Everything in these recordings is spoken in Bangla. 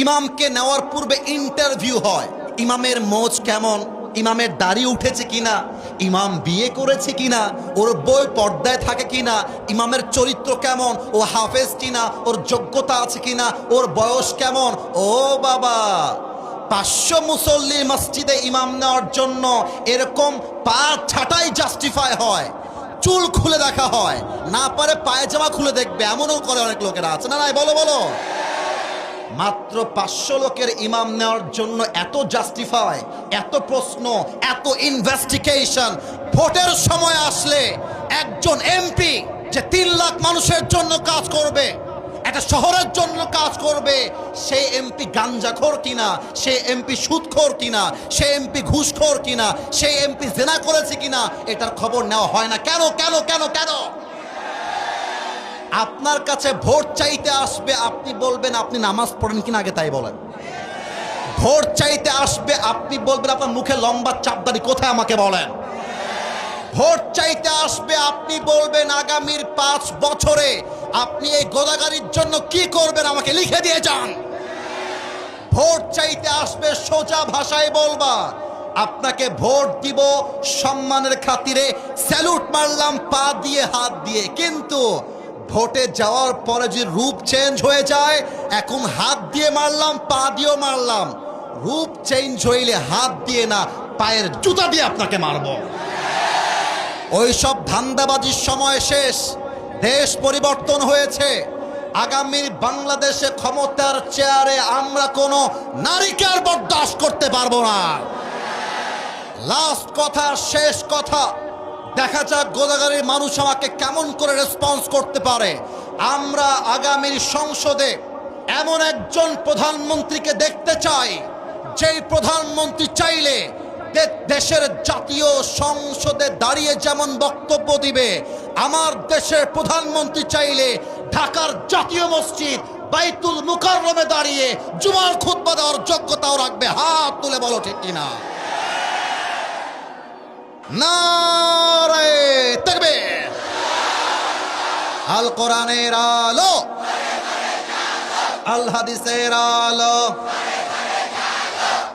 ইমামকে নেওয়ার পূর্বে ইন্টারভিউ হয়। ইমামের মোচ কেমন, ইমামের দাড়ি উঠেছে কিনা, ইমাম বিয়ে করেছে কিনা, ওর বই পর্দায় থাকে কিনা, ইমামের চরিত্র কেমন, ও হাফেজ কিনা, ওর যোগ্যতা আছে কিনা, ওর বয়স কেমন। ও বাবা, 500 মুসল্লি মসজিদে ইমাম নেওয়ার জন্য এরকম পা ছাটাই জাস্টিফাই হয়, চুল খুলে দেখা হয়, না পারে পায়জামা খুলে দেখবে, এমনও করে অনেক লোকেরা আছে না? নাই বলো বলো। মাত্র 500 লোকের ইমাম নেওয়ার জন্য এত জাস্টিফাই, এত প্রশ্ন, এত ইনভেস্টিগেশন। ভোটের সময় আসলে একজন এমপি যে 3 লাখ মানুষের জন্য কাজ করবে, একটা শহরের জন্য কাজ করবে, সেই এমপি গাঞ্জাখোর কিনা, সেই এমপি সুদখোর কিনা, সেই এমপি ঘুষখোর কিনা, সেই এমপি জেনা করেছে কিনা, এটার খবর নেওয়া হয় না। কেন কেন কেন কেন? আপনার কাছে ভোট চাইতে আসবে, আপনি বলবেন আপনি নামাজ পড়েন কিনা, আগে তাই বলেন। ভোট চাইতে আসবে, আপনি বলবেন আপনার মুখে লম্বা চাপদারি কোথায়, আমাকে বলেন। ভোট চাইতে আসবে, আপনি বলবেন আগামীর 5 বছরে আপনি এই গোদাগাড়ির জন্য কি করবেন, আমাকে লিখে দিয়ে যান। ভোট চাইতে আসবে, সোজা ভাষায় বলবা আপনাকে ভোট দিব সম্মানের খাতিরে, স্যালুট মারলাম পা দিয়ে হাত দিয়ে। কিন্তু ভোটে যাওয়ার পরে যে রূপ চেঞ্জ হয়ে যায়, এখন হাত দিয়ে মারলাম, পা দিয়েও মারলাম, রূপ চেঞ্জ হইলে হাত দিয়ে না, পায়ের জুতা দিয়ে আপনাকে মারব। ওই সব ধান্দাবাজির সময় শেষ, দেশ পরিবর্তন হয়েছে। আগামীর বাংলাদেশে ক্ষমতার চেয়ারে আমরা কোনো নারীকে আর বরদাস্ত করতে পারবো না। লাস্ট কথা, শেষ কথা, দেখা যাক গোদাগাড়ির মানুষ আমাকে কেমন করে রেসপন্স করতে পারে। আমরা আগামীর সংসদে এমন একজন প্রধানমন্ত্রীকে দেখতে চাই, যেই প্রধানমন্ত্রী চাইলে দেশের জাতীয় সংসদে দাঁড়িয়ে যেমন বক্তব্য দিবে, আমার দেশের প্রধানমন্ত্রী চাইলে ঢাকার জাতীয় মসজিদ বাইতুল মুকাররমে দাঁড়িয়ে জুমার খুতবা দেওয়ার যোগ্যতাও রাখবে। হাত তুলে বলো ঠিক কিনা? নারে তাকবীর। আল কোরআনের আলো, আল হাদিসের আলো,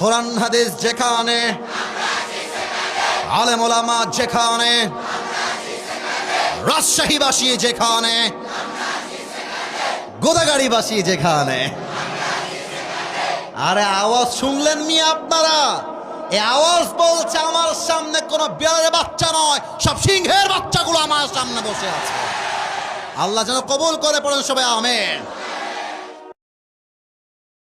কোরআন হাদিস যেখানে, আলেম ওলামা যেখানে, রাজশাহীবাসী যেখানে, গোদাগাড়িবাসী যেখানে। আরে আওয়াজ শুনলেন মিয়া আপনারা? এই আওয়াজ বলছে আমার সামনে কোনো বিড়ালের বাচ্চা নয়, সব সিংহের বাচ্চাগুলো আমার সামনে বসে আছে। আল্লাহ যেন কবুল করে, পড়েন সবাই আমিন।